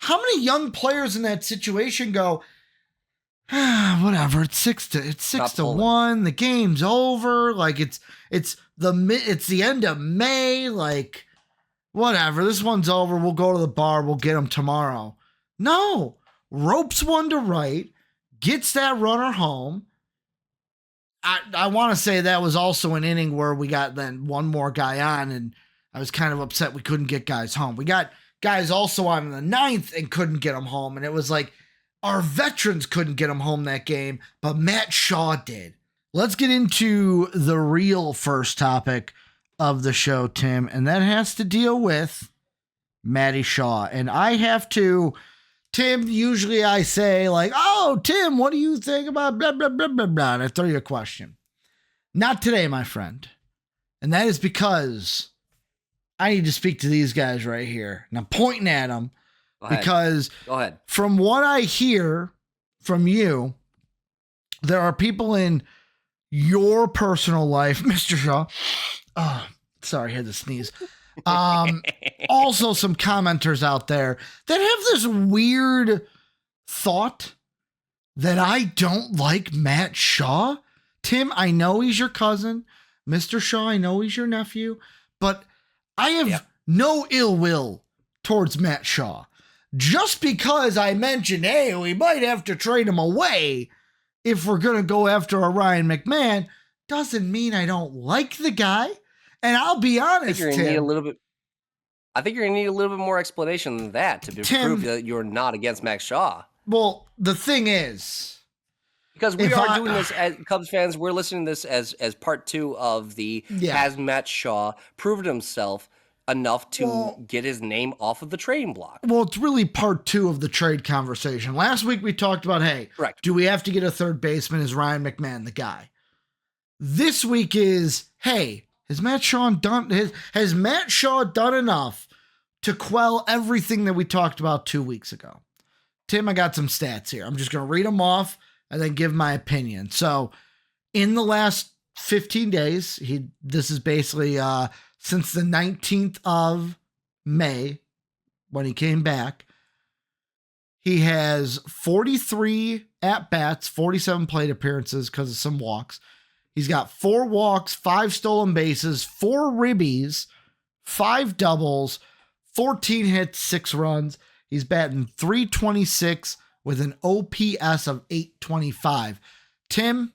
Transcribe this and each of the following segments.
how many young players in that situation go, whatever, it's 6-1, the game's over, like it's the end of May, like whatever, this one's over, we'll go to the bar, we'll get them tomorrow. No, ropes one to right, gets that runner home. I want to say that was also an inning where we got then one more guy on, and I was kind of upset we couldn't get guys home. We got guys also on in the ninth and couldn't get them home, and it was like our veterans couldn't get them home that game, but Matt Shaw did. Let's get into the real first topic of the show, Tim, and that has to deal with Matty Shaw. And I have to, Tim, usually I say like, oh, Tim, what do you think about blah, blah, blah, blah, blah, and I throw you a question. Not today, my friend. And that is because I need to speak to these guys right here. And I'm pointing at them because from what I hear from you, there are people in your personal life, Mr. Shaw. Oh, sorry, I had to sneeze. Also some commenters out there that have this weird thought that I don't like Matt Shaw. Tim, I know he's your cousin. Mr. Shaw, I know he's your nephew, but I have no ill will towards Matt Shaw. Just because I mentioned, hey, we might have to trade him away if we're going to go after a Ryan McMahon, doesn't mean I don't like the guy. And I'll be honest, I think you're going to need a little bit more explanation than that to prove that you're not against Max Shaw. Well, the thing is, because we are doing this as Cubs fans, we're listening to this as part two of the has Matt Shaw proven himself enough to get his name off of the trading block. Well, it's really part two of the trade conversation. Last week we talked about, hey, do we have to get a third baseman? Is Ryan McMahon the guy? This week is, hey, has Matt Shaw done enough to quell everything that we talked about 2 weeks ago? Tim, I got some stats here. I'm just going to read them off and then give my opinion. So in the last 15 days, this is basically since the 19th of May, when he came back, he has 43 at-bats, 47 plate appearances because of some walks. He's got 4 walks, 5 stolen bases, 4 ribbies, 5 doubles, 14 hits, 6 runs. He's batting .326 with an OPS of .825. Tim,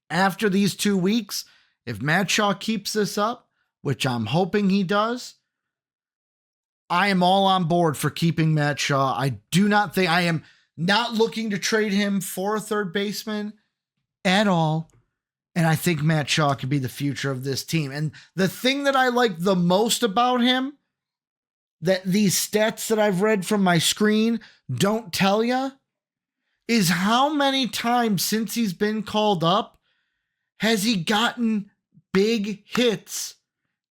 after these 2 weeks, if Matt Shaw keeps this up, which I'm hoping he does, I am all on board for keeping Matt Shaw. I am not looking to trade him for a third baseman at all. And I think Matt Shaw could be the future of this team. And the thing that I like the most about him, that these stats that I've read from my screen don't tell you, is how many times since he's been called up has he gotten big hits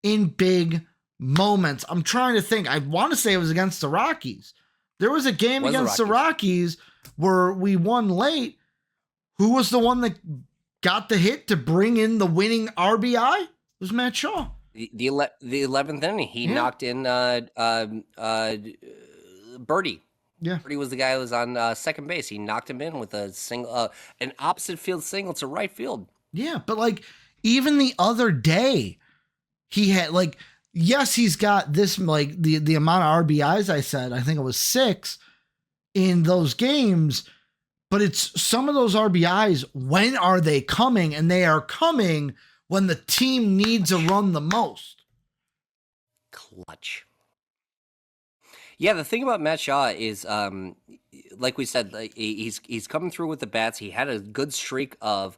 in big moments. I'm trying to think. I want to say it was against the Rockies. There was a game against the Rockies where we won late. Who was the one that got the hit to bring in the winning RBI? It was Matt Shaw. The 11th inning, he knocked in Birdie. Yeah, Birdie was the guy who was on second base. He knocked him in with a single, an opposite field single to right field. Yeah, but like even the other day, he had like, yes, he's got this, like the amount of RBIs I said, I think it was 6 in those games, but it's some of those RBIs, when are they coming? And they are coming when the team needs a run the most. Clutch. Yeah, the thing about Matt Shaw is, like we said, like, he's coming through with the bats. He had a good streak of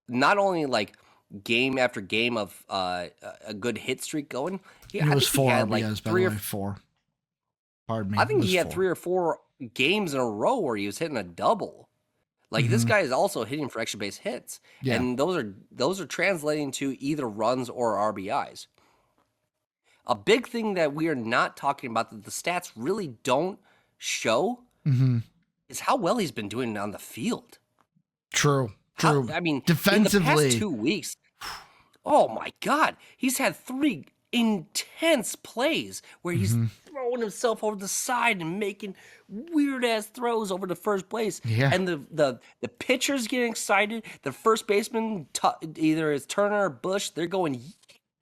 not only like game after game of a good hit streak going. It was 4 RBIs, by the way, 4. Pardon me. I think he had 3 or 4 games in a row where he was hitting a double. Like this guy is also hitting for extra base hits, and those are translating to either runs or RBIs. A big thing that we are not talking about that the stats really don't show is how well he's been doing on the field. True. I mean, defensively, in the past 2 weeks, oh my God, he's had 3 intense plays where he's Mm-hmm. throwing himself over the side and making weird ass throws over to first base. Yeah. And the pitchers getting excited. The first baseman, either it's Turner or Bush, they're going,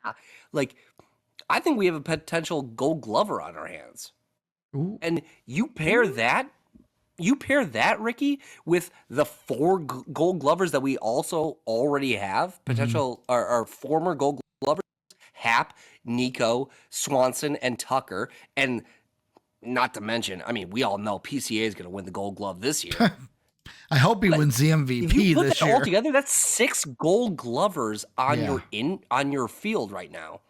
yeah. Like, I think we have a potential Gold Glover on our hands. Ooh. And you pair that, Ricky, with the 4 Gold Glovers that we also already have, potential our former Gold Glovers, Happ, Nico, Swanson, and Tucker, and not to mention, I mean, we all know PCA is going to win the Gold Glove this year. I hope he wins the MVP if you put this that year. all together, that's 6 Gold Glovers on your field right now.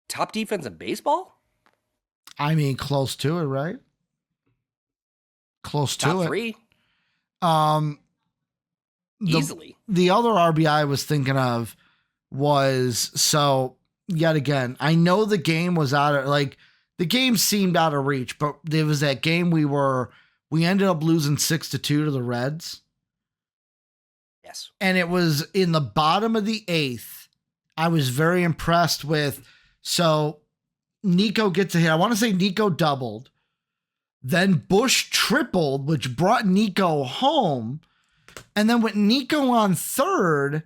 Top defense in baseball? I mean, close to it, right? Close to Top it. 3? Easily. The other RBI I was thinking of was, so yet again, I know the game was the game seemed out of reach, but there was that game we ended up losing 6-2 to the Reds. Yes. And it was in the bottom of the 8th. I was very impressed with, so Nico gets a hit. I want to say Nico doubled. Then Bush tripled, which brought Nico home. And then with Nico on third,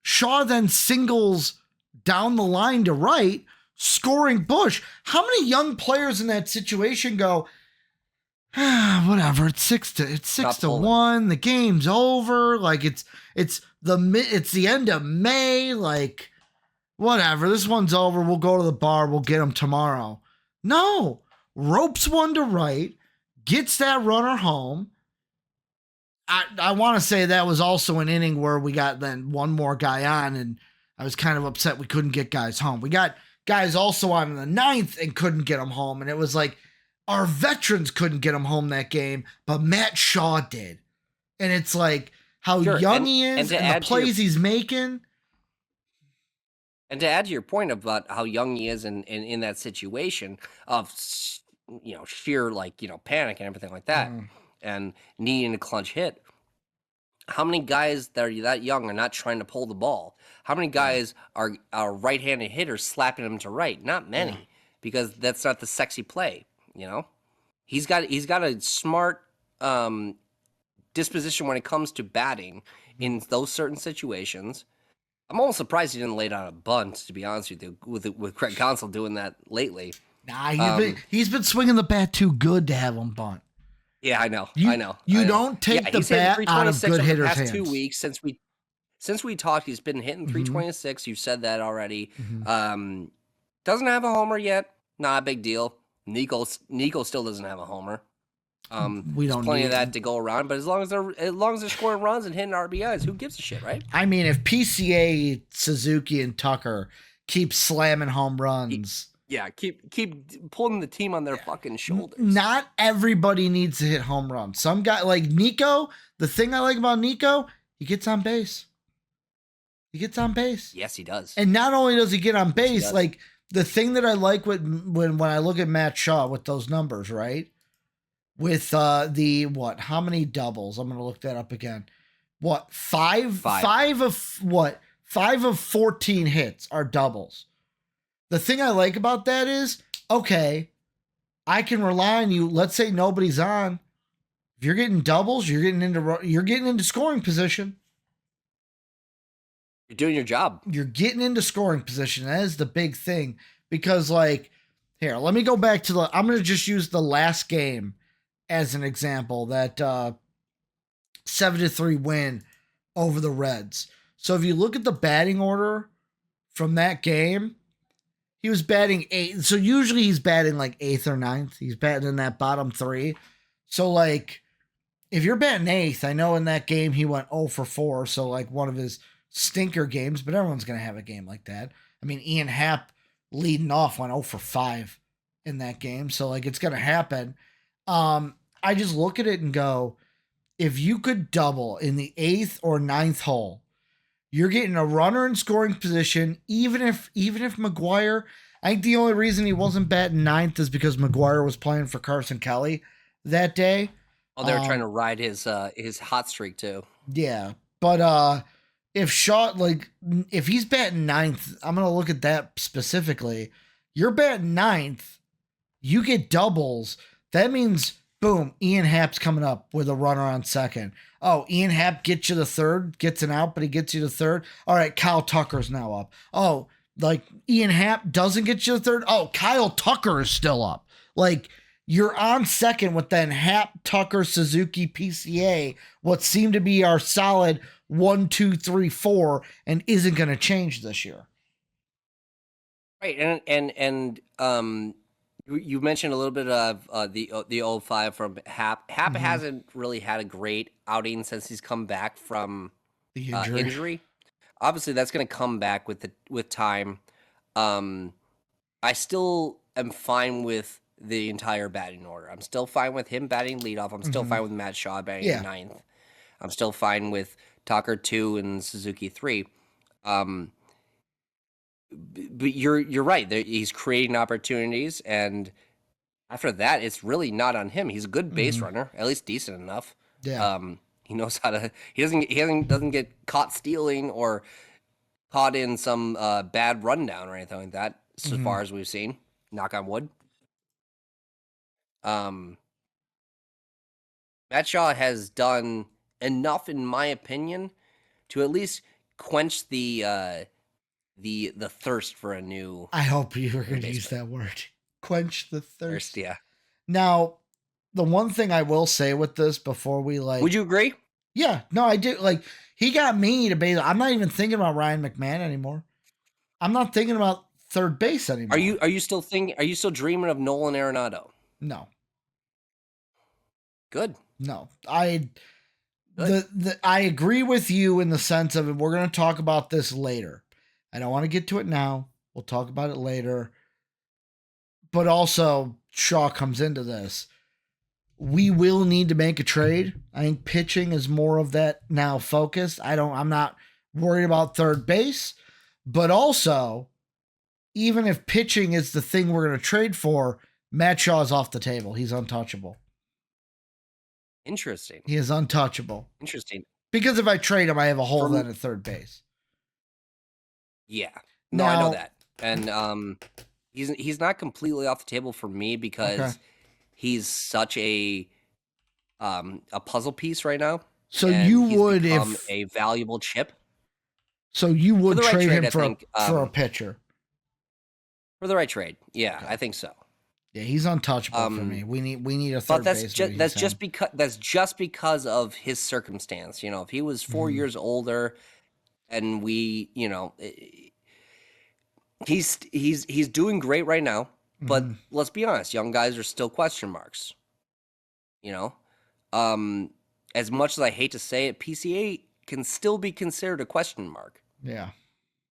Shaw then singles down the line to right, scoring Bush. How many young players in that situation go, whatever, it's 6-1, the game's over, like it's the end of May, like whatever, this one's over, we'll go to the bar, we'll get them tomorrow. No, ropes one to right, gets that runner home. I want to say that was also an inning where we got then one more guy on, and I was kind of upset we couldn't get guys home. We got guys also on in the 9th and couldn't get them home, and it was like our veterans couldn't get them home that game, but Matt Shaw did. And it's like how young he is and the plays he's making. And to add to your point about how young he is in that situation of, sheer panic and everything like that, and needing a clutch hit. How many guys that are that young are not trying to pull the ball? How many guys are right-handed hitters slapping him to right? Not many, because that's not the sexy play. He's got a smart disposition when it comes to batting in those certain situations. I'm almost surprised he didn't lay down a bunt, to be honest with you, with Craig Counsell doing that lately. Nah, he's been swinging the bat too good to have him bunt. Yeah, I know. You don't take the bat out of good hitters' hands. 2 weeks since we talked, he's been hitting 326. You've said that already. Doesn't have a homer yet. Not a big deal. Nico still doesn't have a homer. We don't there's plenty of that to go around, but as long as they're scoring runs and hitting RBIs, who gives a shit, right? I mean, if PCA, Suzuki, and Tucker keep slamming home runs, keep pulling the team on their fucking shoulders. Not everybody needs to hit home runs. Some guy like Nico. The thing I like about Nico, he gets on base. Yes, he does. And not only does he get on base, like the thing that I like when I look at Matt Shaw with those numbers, right? With how many doubles? I'm gonna look that up again. What, 5 of 14 hits are doubles. The thing I like about that is, okay, I can rely on you. Let's say nobody's on. If you're getting doubles, you're getting into scoring position. You're doing your job. You're getting into scoring position. That is the big thing. Because, here, let me go back to I'm going to just use the last game as an example. That 7-3 win over the Reds. So if you look at the batting order from that game, he was batting 8th. So usually he's batting 8th or 9th. He's batting in that bottom 3. So, if you're batting 8th, I know in that game he went 0 for 4. So, one of his stinker games, but everyone's going to have a game like that. I mean, Ian Happ leading off went 0 for 5 in that game. So, it's going to happen. I just look at it and go, if you could double in the 8th or 9th hole, you're getting a runner in scoring position, even if McGuire, I think the only reason he wasn't batting 9th is because McGuire was playing for Carson Kelly that day. Oh, they were trying to ride his hot streak too. Yeah. But if Shaw, like, if he's batting ninth, I'm going to look at that specifically. You're batting ninth, you get doubles. That means, boom, Ian Happ's coming up with a runner on second. Oh, Ian Happ gets you the third, gets an out, but he gets you the third. All right, Kyle Tucker's now up. Oh, like Ian Happ doesn't get you the third. Oh, Kyle Tucker is still up. Like, you're on second with then Happ, Tucker, Suzuki, PCA, what seemed to be our solid 1, 2, 3, 4, and isn't going to change this year. Right, and you mentioned a little bit of the 05 from Hap. Hap hasn't really had a great outing since he's come back from The injury. Obviously, that's going to come back with time. I still am fine with the entire batting order. I'm still fine with him batting leadoff. I'm still fine with Matt Shaw batting ninth. I'm still fine with Tucker 2 and Suzuki 3. But you're right. He's creating opportunities, and after that, it's really not on him. He's a good base runner, at least decent enough. Yeah. He knows how to. He doesn't get caught stealing or caught in some bad rundown or anything like that. As far as we've seen, knock on wood. Matt Shaw has done enough, in my opinion, to at least quench the thirst for a new. I hope you were going to use that word. Quench the thirst. Yeah. Now, the one thing I will say with this before we like. Would you agree? Yeah. No, I do. Like, he got me to base. I'm not even thinking about Ryan McMahon anymore. I'm not thinking about third base anymore. Are you still dreaming of Nolan Arenado? No. Good. No. I agree with you in the sense of, we're going to talk about this later. I don't want to get to it now. We'll talk about it later. But also, Shaw comes into this. We will need to make a trade. I think pitching is more of that now focused. I'm not worried about third base, but also, even if pitching is the thing we're going to trade for, Matt Shaw is off the table. He's untouchable. Interesting. He is untouchable. Interesting. Because if I trade him, I have a hole then at third base. Yeah. No, I know that. And he's not completely off the table for me because he's such a puzzle piece right now. So you would, if a valuable chip. So you would trade him for a pitcher. For the right trade. Yeah, I think so. Yeah, he's untouchable for me. We need a third base. But that's just because of his circumstance. If he was 4 years older, and we, he's doing great right now. But let's be honest, young guys are still question marks. As much as I hate to say it, PCA can still be considered a question mark. Yeah.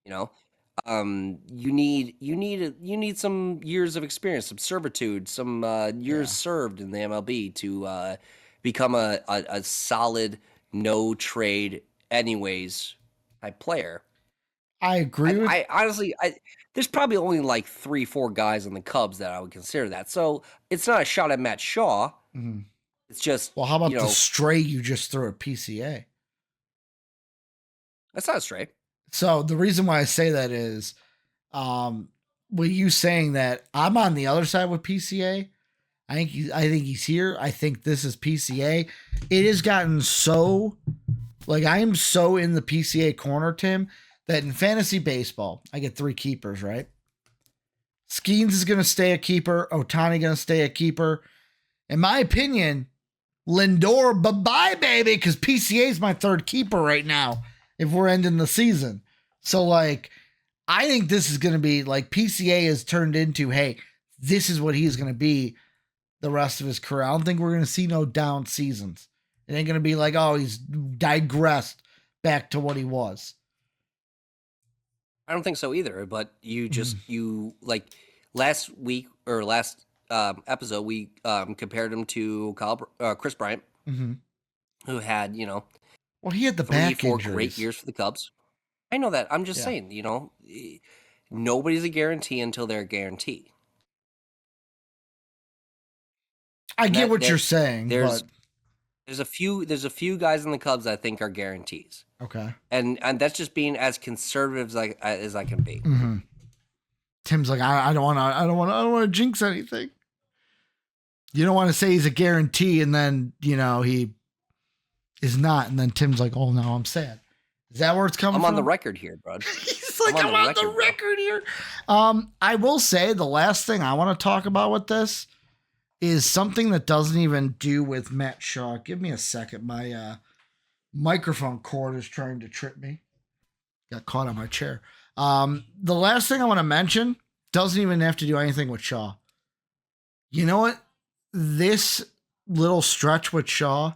You need some years of experience, some servitude, some years served in the MLB to become a solid no trade anyways type player. I agree. I honestly, there's probably only like 3-4 guys on the Cubs that I would consider that. So it's not a shot at Matt Shaw. It's just, well, how about the stray you just threw at PCA? That's not a stray. So the reason why I say that is, with you saying that, I'm on the other side with PCA. I think he's here. I think this is PCA. It has gotten so, like, I am so in the PCA corner, Tim, that in fantasy baseball, I get 3 keepers, right? Skeens is going to stay a keeper. Ohtani going to stay a keeper. In my opinion, Lindor, bye-bye, baby, because PCA is my 3rd keeper right now if we're ending the season. So, like, I think this is going to be, like, PCA has turned into, hey, this is what he's going to be the rest of his career. I don't think we're going to see no down seasons. It ain't going to be like, oh, he's digressed back to what he was. I don't think so either, but you just, like, last week or last episode, we compared him to Chris Bryant, who had, well, he had the back injuries. 4 great years for the Cubs. I know that. I'm just saying, nobody's a guarantee until they're a guarantee. I get what you're saying. There's a few guys in the Cubs I think are guarantees. Okay. And that's just being as conservative as I can be. Mm-hmm. Tim's like, I don't want to jinx anything. You don't want to say he's a guarantee, and then he is not, and then Tim's like, oh no, I'm sad. Is that where it's coming from? I'm on the record here, bud. He's like, I'm on the record here. I will say the last thing I want to talk about with this is something that doesn't even do with Matt Shaw. Give me a second. My microphone cord is trying to trip me. Got caught on my chair. The last thing I want to mention doesn't even have to do anything with Shaw. You know what? This little stretch with Shaw,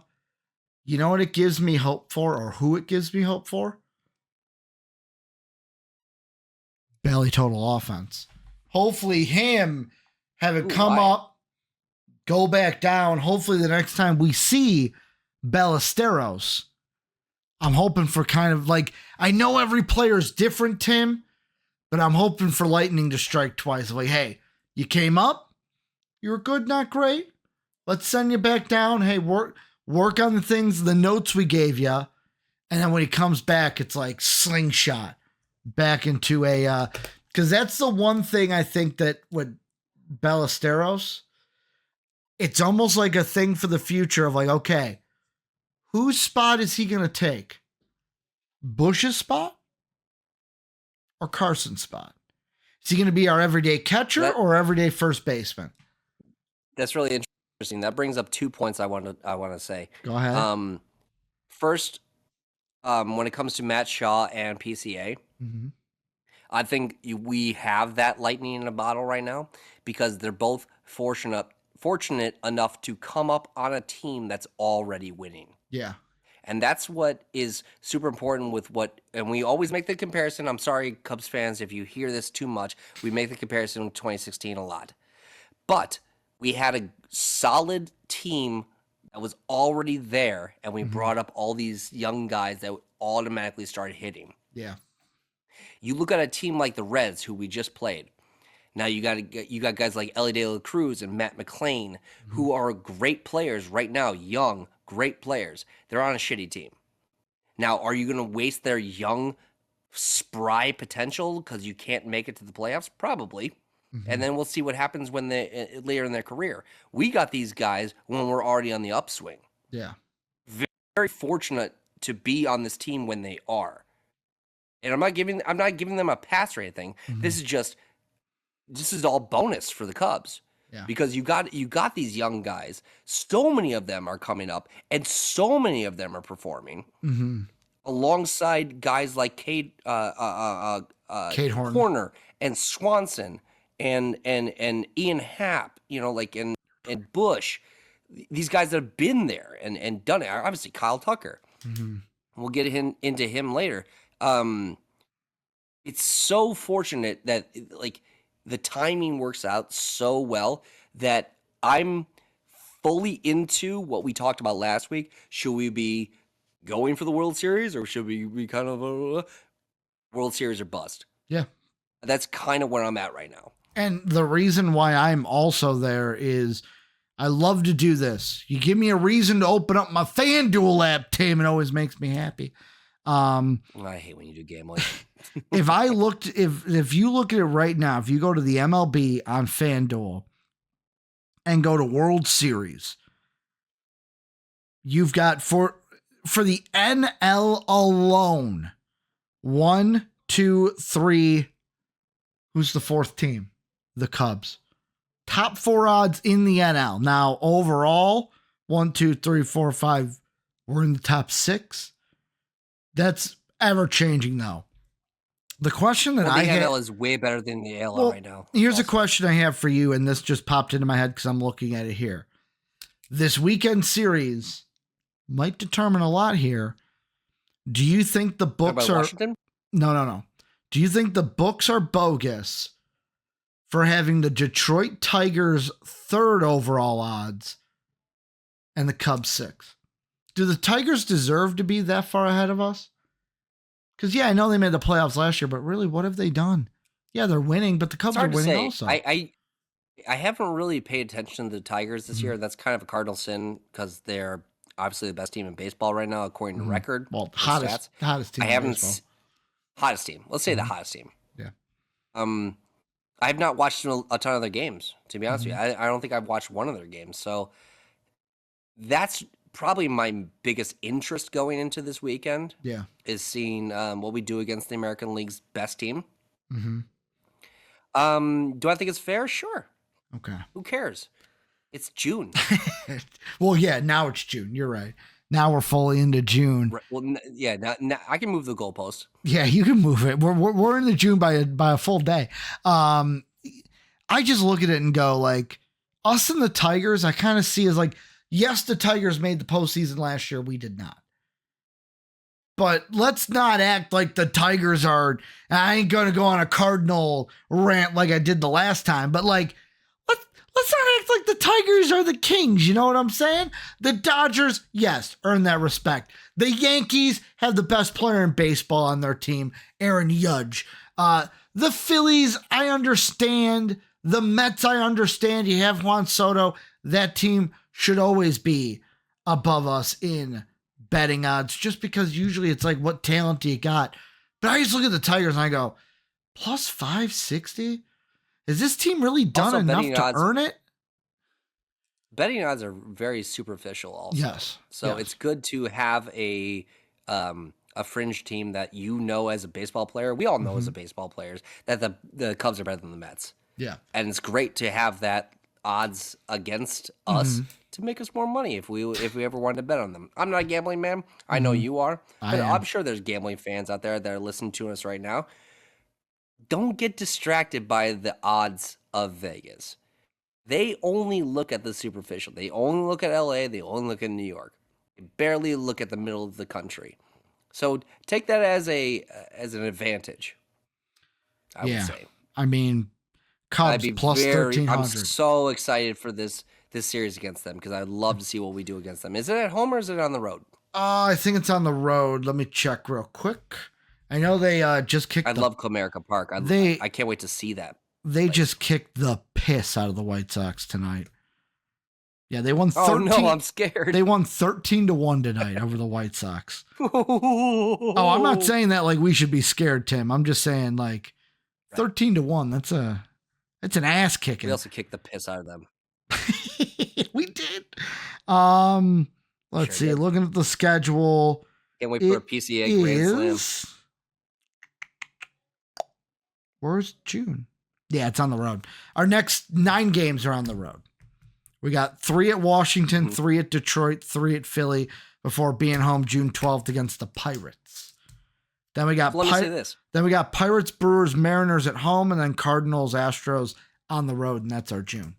you know what it gives me hope for, or who it gives me hope for? Belly total offense. Hopefully him have it come up, go back down. Hopefully the next time we see Ballesteros, I'm hoping for kind of like, I know every player is different, Tim, but I'm hoping for lightning to strike twice. Like, hey, you came up, you were good, not great. Let's send you back down. Hey, work on the things, the notes we gave you. And then when he comes back, it's like slingshot back into a, because that's the one thing I think that with Ballesteros, it's almost like a thing for the future of like, okay, whose spot is he going to take? Bush's spot or Carson's spot? Is he going to be our everyday catcher or everyday first baseman? That's really interesting. That brings up 2 points I want to say. Go ahead. First, when it comes to Matt Shaw and PCA, I think we have that lightning in a bottle right now because they're both fortunate enough to come up on a team that's already winning. Yeah. And that's what is super important with and we always make the comparison. I'm sorry, Cubs fans, if you hear this too much, we make the comparison with 2016 a lot. But we had a solid team that was already there, and we brought up all these young guys that automatically started hitting. Yeah. You look at a team like the Reds, who we just played. Now you got guys like Ellie De La Cruz and Matt McClain, who are great players right now, young, great players. They're on a shitty team. Now, are you going to waste their young, spry potential because you can't make it to the playoffs? Probably. And then we'll see what happens when later in their career. We got these guys when we're already on the upswing. Yeah. Very, very fortunate to be on this team when they are. And I'm not giving them a pass or anything. This is all bonus for the Cubs. Yeah. Because you got these young guys. So many of them are coming up, and so many of them are performing alongside guys like Cade Horner and Swanson and Ian Happ, and Bush, these guys that have been there and done it. Obviously, Kyle Tucker. We'll get into him later. It's so fortunate that the timing works out so well that I'm fully into what we talked about last week. Should we be going for the World Series, or should we be kind of a World Series or bust? Yeah. That's kind of where I'm at right now. And the reason why I'm also there is I love to do this. You give me a reason to open up my FanDuel app, Tim. It always makes me happy. I hate when you do gambling. if you look at it right now, if you go to the MLB on FanDuel and go to World Series, you've got for the NL alone, 1, 2, 3. Who's the fourth team? The Cubs. Top 4 odds in the NL. Now, overall, 1, 2, 3, 4, 5. We're in the top 6. That's ever changing, though. The question that I have, the NL is way better than the AL right now. Here's a question I have for you, and this just popped into my head because I'm looking at it here. This weekend series might determine a lot here. Do you think the books are Washington? No. Do you think the books are bogus for having the Detroit Tigers 3rd overall odds and the Cubs 6th? Do the Tigers deserve to be that far ahead of us? Because, yeah, I know they made the playoffs last year, but really, what have they done? Yeah, they're winning, but the Cubs are winning also. I haven't really paid attention to the Tigers this year. That's kind of a cardinal sin because they're obviously the best team in baseball right now, according to record. Well, stats. hottest team I in haven't baseball. hottest team. Let's say the hottest team. Yeah. I have not watched a ton of their games, to be honest with you. I don't think I've watched one of their games. So that's probably my biggest interest going into this weekend. Yeah. Is seeing what we do against the American League's best team. Mm-hmm. Do I think it's fair? Sure. Okay. Who cares? It's June. Well, yeah, now it's June. You're right. Now we're fully into June. Right. Well, yeah, now I can move the goalpost. Yeah, you can move it. We're into June by a full day. I just look at it and go, like, us and the Tigers, I kind of see as like, yes, the Tigers made the postseason last year. We did not. But let's not act like the Tigers are. I ain't going to go on a Cardinal rant like I did the last time, but like, let's not act like the Tigers are the Kings. You know what I'm saying? The Dodgers, yes, earn that respect. The Yankees have the best player in baseball on their team, Aaron Judge. The Phillies, I understand. The Mets, I understand. You have Juan Soto. That team should always be above us in betting odds, just because usually it's like, what talent do you got? But I just look at the Tigers and I go, plus 560? Is this team really done Also, enough to earn it? Betting odds are very superficial also. Yes. So it's good to have a fringe team that you know as a baseball player. We all know as a baseball players that the Cubs are better than the Mets. Yeah. And it's great to have that odds against us to make us more money if we ever wanted to bet on them. I'm not a gambling man. I know you are. But I'm sure there's gambling fans out there that are listening to us right now. Don't get distracted by the odds of Vegas. They only look at the superficial. They only look at LA. They only look at New York. They barely look at the middle of the country. So take that as an advantage, I would say. I mean, Cubs plus 1,300. I'm so excited for this series against them because I'd love to see what we do against them. Is it at home or is it on the road? I think it's on the road. Let me check real quick. I know they just kicked. I love Comerica Park. I can't wait to see that. They just kicked the piss out of the White Sox tonight. Yeah, they won 13. Oh no, I'm scared. They won 13-1 tonight over the White Sox. Oh, I'm not saying that like we should be scared, Tim. I'm just saying like 13-1. That's an ass kicking. We also kicked the piss out of them. We did. Let's see. Looking at the schedule. Can't wait for a PCA Grand Slam. Where's June? Yeah, it's on the road. Our next 9 games are on the road. We got 3 at Washington, 3 at Detroit, 3 at Philly before being home June 12th against the Pirates. Then we got Let me say this. Then we got Pirates, Brewers, Mariners at home, and then Cardinals, Astros on the road, and that's our June.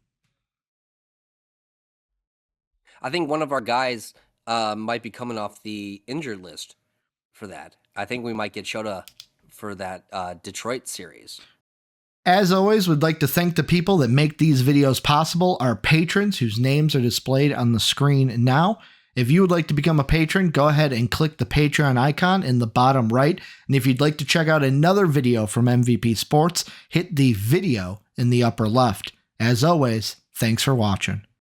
I think one of our guys might be coming off the injured list for that. I think we might get Shota for that Detroit series. As always, we'd like to thank the people that make these videos possible, our patrons whose names are displayed on the screen now. If you would like to become a patron, go ahead and click the Patreon icon in the bottom right. And if you'd like to check out another video from MVP Sports, hit the video in the upper left. As always, thanks for watching.